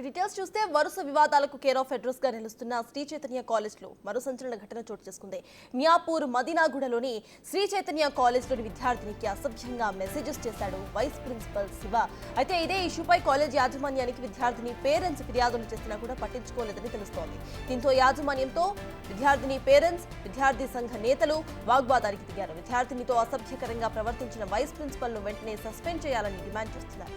Details చూస్తే వరుస వివాదాలకు కేర్ ఆఫ్ అడ్రస్ గా నిలుస్తున్న శ్రీ చైతన్య కాలేజ్ లో మరో సంచలన ఘటన చోటు చేసుకుంది. మియాపూర్ మదీనాగూడలోని శ్రీ చైతన్య కాలేజ్ లోని విద్యార్థినికి అసభ్యంగా మెసేజెస్ చేశాడు వైస్ ప్రిన్సిపల్ శివ. అయితే ఇదే ఇష్యూపై కాలేజ్ యాజమాన్యానికి విద్యార్థిని పేరెంట్స్ ఫిర్యాదులు చేసినా కూడా పట్టించుకోలేదని తెలుస్తోంది. దీంతో యాజమాన్యంతో విద్యార్థిని పేరెంట్స్, విద్యార్థి సంఘ నేతలు వాగ్వాదానికి దిగారు. విద్యార్థినితో అసభ్యకరంగా ప్రవర్తించిన వైస్ ప్రిన్సిపల్ ను వెంటనే సస్పెండ్ చేయాలని డిమాండ్ చేస్తున్నారు.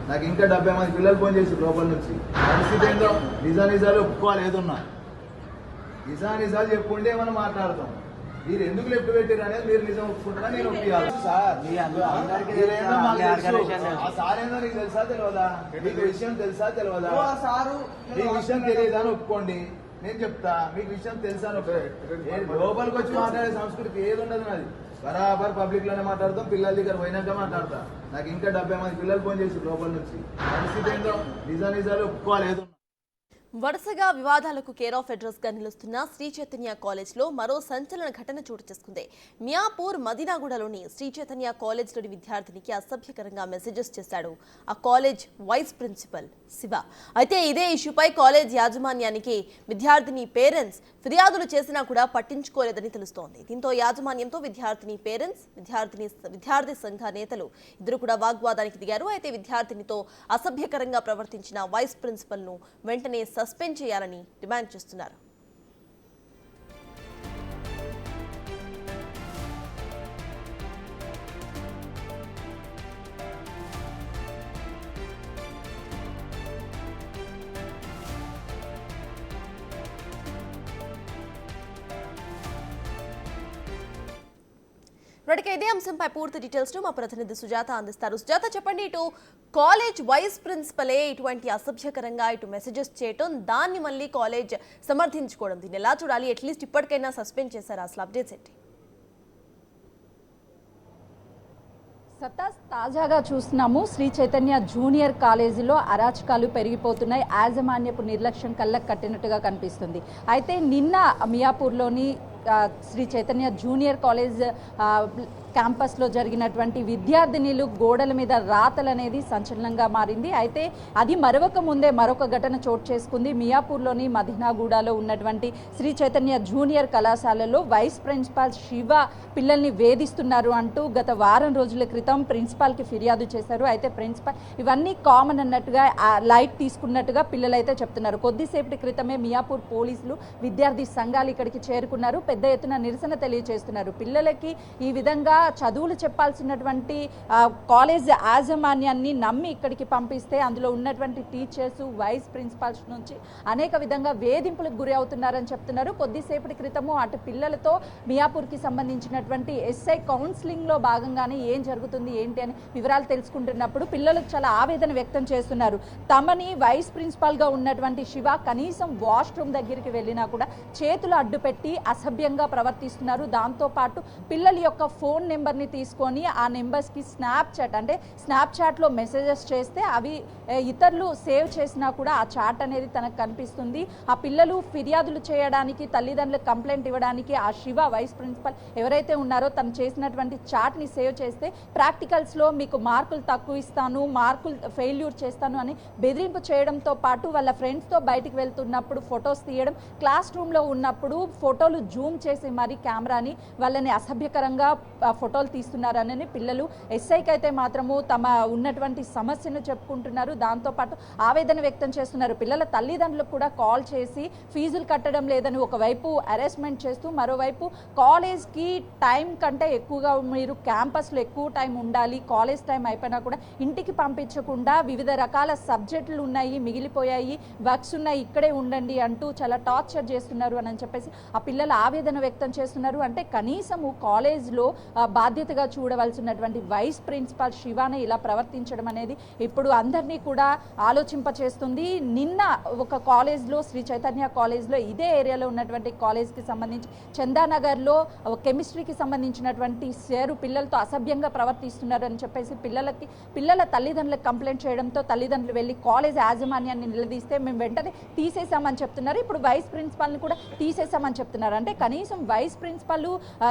నాకు ఇంకా 70 మంది పిల్లలు ఫోన్ చేసి లోపల నుంచి పరిస్థితి ఏందో నిజాలు ఒప్పుకోవాలి. ఏదున్నా నిజాలు చెప్పుకుంటే ఏమన్నా మాట్లాడతాం. మీరు ఎందుకు లెఫ్ట్ పెట్టారు అనేది మీరు నిజం ఒప్పుకుంటారా, నేను ఒప్పియాలి. సార్ సార్ ఏందో నీకు తెలుసా తెలియదా? మీకు విషయం తెలుసా తెలియదా? మీకు విషయం తెలియదా అని ఒప్పుకోండి, నేను చెప్తా. మీకు విషయం తెలుసా లోపలికి వచ్చి మాట్లాడే సంస్కృతి ఏది ఉండదు నాది. బరాబర్ పబ్లిక్ లోనే మాట్లాడతాం, పిల్లల దగ్గర పోయినాక మాట్లాడతా. నాకు ఇంకా 70 మంది పిల్లలు ఫోన్ చేసి లోపల నుంచి పరిస్థితి ఏందో నిజాలు ఒప్పుకోవాలి. ఏదో వరుసగా వివాదాలకు కేర్ ఆఫ్ అడ్రస్ గా నిలుస్తున్న శ్రీ చైతన్య కాలేజ్ లో మరో సంచలన ఘటన చోటు చేసుకుంది. మియాపూర్ మదీనాగూడలోని శ్రీ చైతన్య కాలేజ్ లోని విద్యార్థినికి అసభ్యకరంగా మెసేజెస్ చేశాడు ఆ కాలేజ్ వైస్ ప్రిన్సిపల్ శివ. అయితే ఇదే ఇష్యూపై కాలేజ్ యాజమాన్యానికి విద్యార్థిని పేరెంట్స్ ఫిర్యాదులు చేసినా కూడా పట్టించుకోలేదని తెలుస్తోంది. దీంతో యాజమాన్యంతో విద్యార్థిని పేరెంట్స్, విద్యార్థి సంఘ నేతలు ఇద్దరు కూడా వాగ్వాదానికి దిగారు. అయితే విద్యార్థినితో అసభ్యకరంగా ప్రవర్తించిన వైస్ ప్రిన్సిపల్ ను వెంటనే సస్పెండ్ చేయాలని డిమాండ్ చేస్తున్నారు. ఇదే అంశంపై పూర్తి డీటెయిల్స్ మా ప్రతినిధి సుజాత అందిస్తారు. సుజాత, చెప్పండి, ఇటు కాలేజ్ వైస్ ప్రిన్సిపలే ఇటువంటి అసభ్యకరంగా ఇటు మెసేజెస్ చేయటం, దాన్ని మళ్ళీ కాలేజ్ సమర్థించుకోవడం, దీన్ని ఎలా చూడాలి? అట్లీస్ట్ ఇప్పటికైనా సస్పెండ్ చేశారు, అసలు అప్డేట్స్ ఏంటి? సత్తాస్, తాజాగా చూస్తున్నాము శ్రీ చైతన్య జూనియర్ కాలేజీలో అరాచకాలు పెరిగిపోతున్నాయి. యాజమాన్యపు నిర్లక్ష్యం కళ్ళకు కట్టినట్టుగా కనిపిస్తుంది. అయితే నిన్న మియాపూర్లోని శ్రీ చైతన్య జూనియర్ కాలేజ్ క్యాంపస్లో జరిగినటువంటి విద్యార్థినిలు గోడల మీద రాతలు అనేది సంచలనంగా మారింది. అయితే అది మరొక ముందే మరొక ఘటన చోటు చేసుకుంది. మియాపూర్లోని మదీనాగూడలో ఉన్నటువంటి శ్రీ చైతన్య జూనియర్ కళాశాలలో వైస్ ప్రిన్సిపాల్ శివ పిల్లల్ని వేధిస్తున్నారు అంటూ గత వారం రోజుల క్రితం ప్రిన్సిపాల్కి ఫిర్యాదు చేశారు. అయితే ప్రిన్సిపాల్ ఇవన్నీ కామన్ అన్నట్టుగా లైట్ తీసుకున్నట్టుగా పిల్లలైతే చెప్తున్నారు. కొద్దిసేపటి క్రితమే మియాపూర్ పోలీసులు, విద్యార్థి సంఘాలు ఇక్కడికి చేరుకున్నారు. పెద్ద ఎత్తున నిరసన తెలియజేస్తున్నారు. పిల్లలకి ఈ విధంగా చదువులు చెప్పాల్సినటువంటి కాలేజ్ యాజమాన్యాన్ని నమ్మి ఇక్కడికి పంపిస్తే అందులో ఉన్నటువంటి టీచర్స్, వైస్ ప్రిన్సిపాల్స్ నుంచి అనేక విధంగా వేధింపులకు గురి అవుతున్నారని చెప్తున్నారు. కొద్దిసేపటి క్రితము అటు పిల్లలతో మియాపూర్కి సంబంధించినటువంటి ఎస్ఐ కౌన్సిలింగ్లో భాగంగానే ఏం జరుగుతుంది ఏంటి అని వివరాలు తెలుసుకుంటున్నప్పుడు పిల్లలకు చాలా ఆవేదన వ్యక్తం చేస్తున్నారు. తమని వైస్ ప్రిన్సిపాల్గా ఉన్నటువంటి శివ కనీసం వాష్రూమ్ దగ్గరికి వెళ్ళినా కూడా చేతులు అడ్డుపెట్టి అసభ్యంగా ప్రవర్తిస్తున్నారు. దాంతోపాటు పిల్లల యొక్క ఫోన్ నెంబర్ని తీసుకొని ఆ నెంబర్స్కి స్నాప్చాట్లో మెసేజెస్ చేస్తే అవి ఇతరులు సేవ్ చేసినా కూడా ఆ చాట్ అనేది తనకు కనిపిస్తుంది. ఆ పిల్లలు ఫిర్యాదులు చేయడానికి, తల్లిదండ్రులకు కంప్లైంట్ ఇవ్వడానికి ఆ శివ వైస్ ప్రిన్సిపల్ ఎవరైతే ఉన్నారో తను చేసినటువంటి చాట్ని సేవ్ చేస్తే ప్రాక్టికల్స్లో మీకు మార్కులు తక్కువ ఇస్తాను, మార్కులు ఫెయిల్యూర్ చేస్తాను అని బెదిరింపు చేయడంతో పాటు వాళ్ళ ఫ్రెండ్స్తో బయటికి వెళ్తున్నప్పుడు ఫొటోస్ తీయడం, క్లాస్ రూమ్లో ఉన్నప్పుడు ఫోటోలు జూమ్ చేసి మరి కెమెరాని వాళ్ళని అసభ్యకరంగా ఫోటోలు తీస్తున్నారని పిల్లలు ఎస్ఐకి అయితే మాత్రము తమ ఉన్నటువంటి సమస్యను చెప్పుకుంటున్నారు. దాంతోపాటు ఆవేదన వ్యక్తం చేస్తున్నారు. పిల్లల తల్లిదండ్రులకు కూడా కాల్ చేసి ఫీజులు కట్టడం లేదని ఒకవైపు అరెస్ట్మెంట్ చేస్తూ, మరోవైపు కాలేజ్కి టైం కంటే ఎక్కువగా మీరు క్యాంపస్లో ఎక్కువ టైం ఉండాలి, కాలేజ్ టైం అయిపోయినా కూడా ఇంటికి పంపించకుండా వివిధ రకాల సబ్జెక్టులు ఉన్నాయి, మిగిలిపోయాయి, వర్క్స్ ఉన్నాయి, ఇక్కడే ఉండండి అంటూ చాలా టార్చర్ చేస్తున్నారు అని చెప్పేసి ఆ పిల్లలు ఆవేదన వ్యక్తం చేస్తున్నారు. అంటే కనీసము కాలేజ్లో బాధ్యతగా చూడవలసినటువంటి వైస్ ప్రిన్సిపాల్ శివాని ఇలా ప్రవర్తించడం అనేది ఇప్పుడు అందరినీ కూడా ఆలోచింపచేస్తుంది. నిన్న ఒక కాలేజ్లో, శ్రీ చైతన్య కాలేజ్లో, ఇదే ఏరియాలో ఉన్నటువంటి కాలేజ్కి సంబంధించి చందానగర్లో కెమిస్ట్రీకి సంబంధించినటువంటి సారు పిల్లలతో అసభ్యంగా ప్రవర్తిస్తున్నారు అని చెప్పేసి పిల్లల తల్లిదండ్రులకు కంప్లైంట్ చేయడంతో తల్లిదండ్రులు వెళ్ళి కాలేజ్ యాజమాన్యాన్ని నిలదీస్తే మేము వెంటనే తీసేసామని చెప్తున్నారు. ఇప్పుడు వైస్ ప్రిన్సిపాల్ని కూడా తీసేసామని చెప్తున్నారు. అంటే కనీసం వైస్ ప్రిన్సిపల్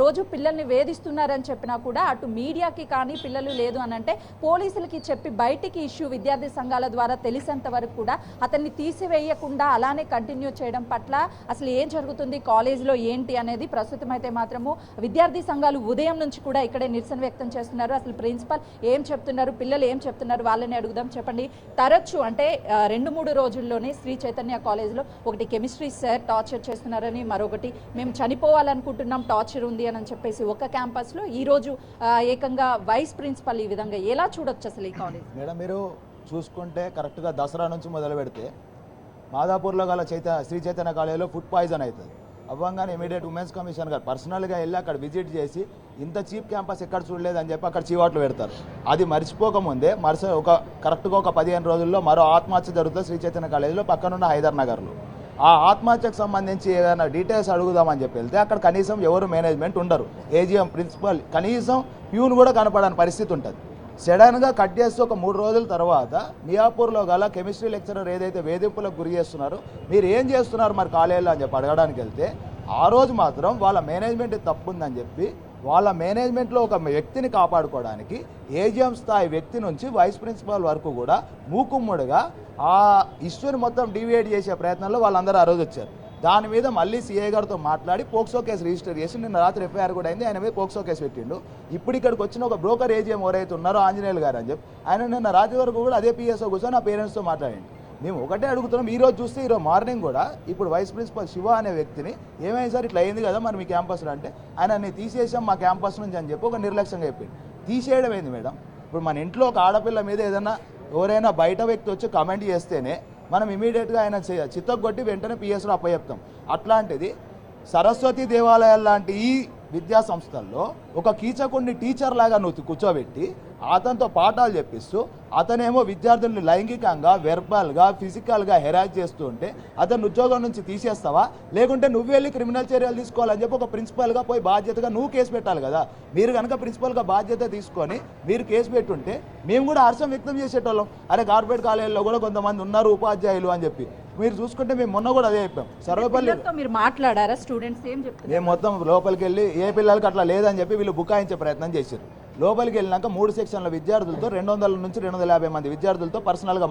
రోజు పిల్లల్ని వేధిస్తున్నారని చెప్పినా కూడా అటు మీడియాకి కానీ పిల్లలు లేదు అని అంటే పోలీసులకి చెప్పి బయటికి ఇష్యూ విద్యార్థి సంఘాల ద్వారా తెలిసేంత వరకు కూడా అతన్ని తీసివేయకుండా అలానే కంటిన్యూ చేయడం పట్ల అసలు ఏం జరుగుతుంది కాలేజీలో ఏంటి అనేది ప్రస్తుతం అయితే మాత్రము విద్యార్థి సంఘాలు ఉదయం నుంచి కూడా ఇక్కడే నిరసన వ్యక్తం చేస్తున్నారు. అసలు ప్రిన్సిపల్ ఏం చెప్తున్నారు, పిల్లలు ఏం చెప్తున్నారు, వాళ్ళని అడుగుదాం. చెప్పండి, తరచు అంటే 2-3 రోజుల్లోనే శ్రీ చైతన్య కాలేజ్లో ఒకటి కెమిస్ట్రీ సార్ టార్చర్ చేస్తున్నారని, మరొకటి మేము చనిపోవాలనుకుంటున్నాం టార్చర్ ఉంది అని చెప్పేసి ఒక క్యాంపస్లో ఈరోజు ఏకంగా వైస్ ప్రిన్సిపల్ ఈ విధంగా ఎలా చూడొచ్చు అసలు ఈ కాలేజ్? మేడం, మీరు చూసుకుంటే కరెక్ట్గా దసరా నుంచి మొదలు పెడితే మాదాపూర్లో గల శ్రీ చైతన్య కాలేజీలో ఫుడ్ పాయిజన్ అవుతుంది. అవ్వంగానే ఇమీడియట్ ఉమెన్స్ కమిషన్ గారు పర్సనల్గా వెళ్ళి అక్కడ విజిట్ చేసి ఇంత చీప్ క్యాంపస్ ఎక్కడ చూడలేదని చెప్పి అక్కడ చీవాట్లు పెడతారు. అది మర్చిపోకముందే కరెక్ట్గా ఒక 15 రోజుల్లో మరో ఆత్మహత్య జరుగుతుంది శ్రీ చైతన్య కాలేజీలో పక్కనున్న హైదర్ నగర్లో. ఆ ఆత్మహత్యకు సంబంధించి ఏదైనా డీటెయిల్స్ అడుగుదామని చెప్పి వెళ్తే అక్కడ కనీసం ఎవరు మేనేజ్మెంట్ ఉండరు. ఏజీఎం ప్రిన్సిపల్ కనీసం ప్యూన్ కూడా కనపడని పరిస్థితి ఉంటుంది. సడన్గా కట్ చేస్తూ ఒక 3 రోజుల తర్వాత మియాపూర్లో గల కెమిస్ట్రీ లెక్చరర్ ఏదైతే వేధింపులకు గురి చేస్తున్నారో మీరు ఏం చేస్తున్నారు మరి కాలేజీలో అని చెప్పి అడగడానికి వెళ్తే ఆ రోజు మాత్రం వాళ్ళ మేనేజ్మెంట్ తప్పు ఉందని చెప్పి వాళ్ళ మేనేజ్మెంట్లో ఒక వ్యక్తిని కాపాడుకోవడానికి ఏజీఎం స్థాయి వ్యక్తి నుంచి వైస్ ప్రిన్సిపాల్ వరకు కూడా మూకుమ్మడిగా ఆ ఇష్యూని మొత్తం డివియేట్ చేసే ప్రయత్నంలో వాళ్ళందరూ ఆ రోజు వచ్చారు. దాని మీద మళ్ళీ సీఏ గారితో మాట్లాడి పోక్సో కేసు రిజిస్టర్ చేసి నిన్న రాత్రి ఎఫ్ఐఆర్ కూడా అయింది. ఆయన మీద పోక్సో కేసు పెట్టిండు. ఇప్పుడు ఇక్కడికి వచ్చిన ఒక బ్రోకర్ ఏజీఎం ఎవరైతే ఉన్నారో ఆంజనేయులు గారు అని చెప్పి ఆయన నిన్న రాత్రి వరకు కూడా అదే పిఎస్ఓ కూర్చొని నా పేరెంట్స్తో మాట్లాడండి. మేము ఒకటే అడుగుతున్నాం, ఈరోజు చూస్తే ఈరోజు మార్నింగ్ కూడా ఇప్పుడు వైస్ ప్రిన్సిపల్ శివ అనే వ్యక్తిని ఏమైంది సార్ ఇట్లా అయింది కదా మరి మీ క్యాంపస్లో అంటే ఆయన తీసేసాం మా క్యాంపస్ నుంచి అని చెప్పి ఒక నిర్లక్ష్యంగా చెప్పింది. తీసేయడం ఏంది మేడం? ఇప్పుడు మన ఇంట్లో ఒక ఆడపిల్ల మీద ఏదైనా ఎవరైనా బయట వ్యక్తి వచ్చి కమెంట్ చేస్తేనే మనం ఇమీడియట్గా ఆయన చిత్తగొట్టి వెంటనే పిఎస్లో అప్పచెప్తాం. అట్లాంటిది సరస్వతి దేవాలయాలు లాంటి ఈ విద్యా సంస్థల్లో ఒక కీచకుడిని టీచర్ లాగా నువ్వు కూర్చోబెట్టి అతనితో పాఠాలు చెప్పిస్తూ అతనేమో విద్యార్థుల్ని లైంగికంగా, వెర్బల్గా, ఫిజికల్గా హెరాస్ చేస్తూ ఉంటే అతను ఉద్యోగం నుంచి తీసేస్తావా? లేకుంటే నువ్వు వెళ్ళి క్రిమినల్ చర్యలు తీసుకోవాలని చెప్పి ఒక ప్రిన్సిపల్గా పోయి బాధ్యతగా నువ్వు కేసు పెట్టాలి కదా. మీరు కనుక ప్రిన్సిపల్గా బాధ్యత తీసుకొని మీరు కేసు పెట్టుంటే మేము కూడా హర్షం వ్యక్తం చేసేటోళ్ళం. అరే కార్పొరేట్ కాలేజీలో కూడా కొంతమంది ఉన్నారు ఉపాధ్యాయులు అని చెప్పి. మీరు చూసుకుంటే మేము మొన్న కూడా అదే చెప్పాం. సర్వేపల్లితో మీరు మాట్లాడారా? స్టూడెంట్స్ ఏం చెప్తారు? మేము మొత్తం లోపలికి వెళ్ళి ఏ పిల్లలకి అట్లా లేదని చెప్పి వీళ్ళు బుకాయించే ప్రయత్నం చేశారు. లోపలికి వెళ్ళినాక 3 సెక్షన్ల విద్యార్థులతో 200 నుంచి 250 మంది విద్యార్థులతో పర్సనల్గా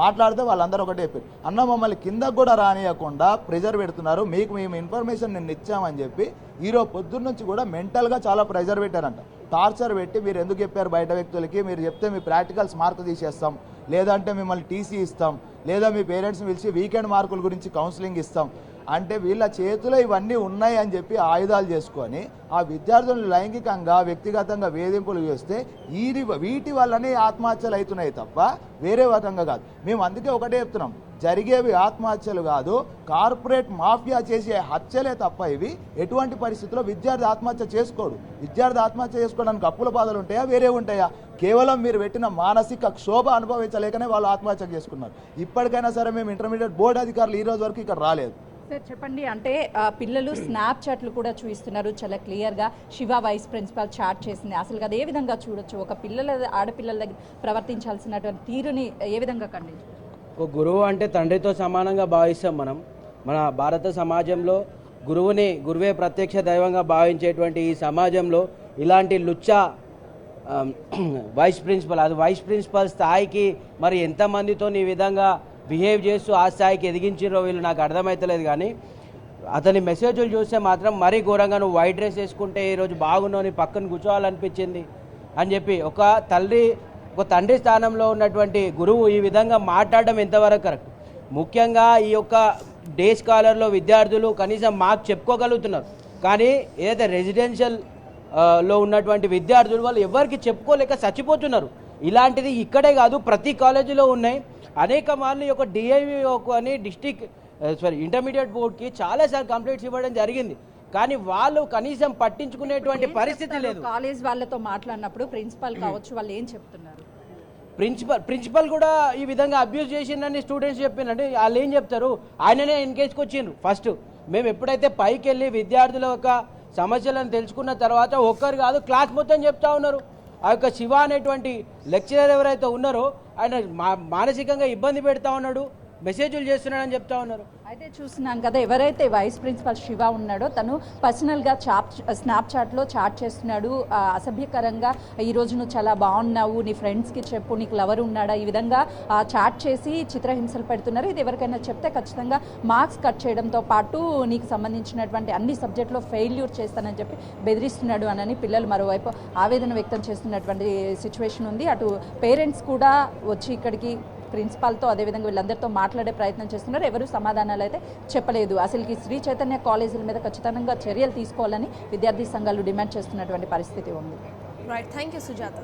మాట్లాడితే వాళ్ళందరూ ఒకటే చెప్పారు, అన్న మమ్మల్ని కిందకు కూడా రానియకుండా ప్రెజర్ పెడుతున్నారు, మీకు మేము ఇన్ఫర్మేషన్ నిన్న ఇచ్చామని చెప్పి ఈరోజు పొద్దున్న నుంచి కూడా మెంటల్గా చాలా ప్రెజర్ పెట్టారంట. టార్చర్ పెట్టి మీరు ఎందుకు చెప్పారు బయట వ్యక్తులకి, మీరు చెప్తే మీ ప్రాక్టికల్స్ మార్కు తీసేస్తాం, లేదంటే మిమ్మల్ని టీసీ ఇస్తాం, లేదా మీ పేరెంట్స్ని పిలిచి వీకెండ్ మార్కుల గురించి కౌన్సిలింగ్ ఇస్తాం అంటే వీళ్ళ చేతిలో ఇవన్నీ ఉన్నాయి అని చెప్పి ఆయుధాలు చేసుకొని ఆ విద్యార్థులను లైంగికంగా, వ్యక్తిగతంగా వేధింపులు చేస్తే వీటి వల్లనే ఆత్మహత్యలు అవుతున్నాయి తప్ప వేరే విధంగా కాదు. మేము అందుకే ఒకటే చెప్తున్నాం, జరిగేవి ఆత్మహత్యలు కాదు, కార్పొరేట్ మాఫియా చేసే హత్యలే తప్ప ఇవి ఎటువంటి పరిస్థితుల్లో విద్యార్థి ఆత్మహత్య చేసుకోడు. విద్యార్థి ఆత్మహత్య చేసుకోవడానికి అప్పుల బాధలు ఉంటాయా, వేరే ఉంటాయా? కేవలం మీరు పెట్టిన మానసిక క్షోభ అనుభవించలేకనే వాళ్ళు ఆత్మహత్య చేసుకున్నారు. ఇప్పటికైనా సరే మేము ఇంటర్మీడియట్ బోర్డు అధికారులు ఈ రోజు వరకు ఇక్కడ రాలేదు. సార్ చెప్పండి, అంటే పిల్లలు స్నాప్ చాట్లు కూడా చూపిస్తున్నారు, చాలా క్లియర్గా శివ వైస్ ప్రిన్సిపాల్ చాట్ చేసింది. అసలు అది ఏ విధంగా చూడొచ్చు? ఒక ఆడపిల్లల దగ్గర ప్రవర్తించాల్సినటువంటి తీరుని ఏ విధంగా ఖండించు? ఒక గురువు అంటే తండ్రితో సమానంగా భావిస్తాం మనం. మన భారత సమాజంలో గురువే ప్రత్యక్ష దైవంగా భావించేటువంటి ఈ సమాజంలో ఇలాంటి లుచ్చా వైస్ ప్రిన్సిపల్ స్థాయికి మరి ఎంతమందితో ఈ విధంగా బిహేవ్ చేస్తూ ఆ స్థాయికి ఎదిగించారో వీళ్ళు నాకు అర్థమవుతలేదు. కానీ అతని మెసేజ్లు చూస్తే మాత్రం మరీ ఘోరంగా నువ్వు వైట్ డ్రెస్ వేసుకుంటే ఈరోజు బాగున్నావు, నీ పక్కన కూర్చోవాలనిపించింది అని చెప్పి ఒక తండ్రి స్థానంలో ఉన్నటువంటి గురువు ఈ విధంగా మాట్లాడడం ఎంతవరకు కరెక్ట్? ముఖ్యంగా ఈ యొక్క డే స్కాలర్లో విద్యార్థులు కనీసం మాకు చెప్పుకోగలుగుతున్నారు, కానీ ఏదైతే రెసిడెన్షియల్ లో ఉన్నటువంటి విద్యార్థులు వాళ్ళు ఎవరికి చెప్పుకోలేక చచ్చిపోతున్నారు. ఇలాంటిది ఇక్కడే కాదు, ప్రతి కాలేజీలో ఉన్నాయి. అనేక మార్లు ఈ యొక్క డిఐవి అని ఇంటర్మీడియట్ బోర్డుకి చాలాసార్లు కంప్లైంట్స్ ఇవ్వడం జరిగింది. కానీ వాళ్ళు కనీసం పట్టించుకునేటువంటి పరిస్థితి లేదు. కాలేజ్ వాళ్ళతో మాట్లాడినప్పుడు ప్రిన్సిపల్ కావచ్చు వాళ్ళు ఏం చెప్తున్నారు? ప్రిన్సిపల్ కూడా ఈ విధంగా అబ్యూజ్ చేసిందని స్టూడెంట్స్ చెప్పినండి. వాళ్ళు ఏం చెప్తారు, ఆయననే ఎంకేజ్కి వచ్చిండ్రు. ఫస్ట్ మేము ఎప్పుడైతే పైకి వెళ్ళి విద్యార్థుల యొక్క సమస్యలను తెలుసుకున్న తర్వాత ఒక్కరు కాదు క్లాస్ మొత్తం చెప్తా ఉన్నారు. ఆ యొక్క శివ అనేటువంటి లెక్చరర్ ఎవరైతే ఉన్నారో ఆయన మానసికంగా ఇబ్బంది పెడతా ఉన్నాడు, మెసేజ్లు చేస్తున్నాడని చెప్తా ఉన్నారు. అయితే చూస్తున్నాం కదా, ఎవరైతే వైస్ ప్రిన్సిపల్ శివ ఉన్నాడో తను పర్సనల్గా స్నాప్చాట్లో చాట్ చేస్తున్నాడు. అసభ్యకరంగా ఈరోజు నువ్వు చాలా బాగున్నావు, నీ ఫ్రెండ్స్కి చెప్పు, నీకు లవర్ ఉన్నాడా, ఈ విధంగా చాట్ చేసి చిత్రహింసలు పెడుతున్నారు. ఇది ఎవరికైనా చెప్తే ఖచ్చితంగా మార్క్స్ కట్ చేయడంతో పాటు నీకు సంబంధించినటువంటి అన్ని సబ్జెక్టులో ఫెయిల్యూర్ చేస్తానని చెప్పి బెదిరిస్తున్నాడు అని పిల్లలు మరోవైపు ఆవేదన వ్యక్తం చేస్తున్నటువంటి సిచ్యువేషన్ ఉంది. అటు పేరెంట్స్ కూడా వచ్చి ఇక్కడికి ప్రిన్సిపాల్తో అదేవిధంగా వీళ్ళందరితో మాట్లాడే ప్రయత్నం చేస్తున్నారు. ఎవరు సమాధానాలు అయితే చెప్పలేదు. అసలుకి శ్రీ చైతన్య కాలేజీల మీద ఖచ్చితంగా చర్యలు తీసుకోవాలని విద్యార్థి సంఘాలు డిమాండ్ చేస్తున్నటువంటి పరిస్థితి ఉంది. Right, thank you Sujatha.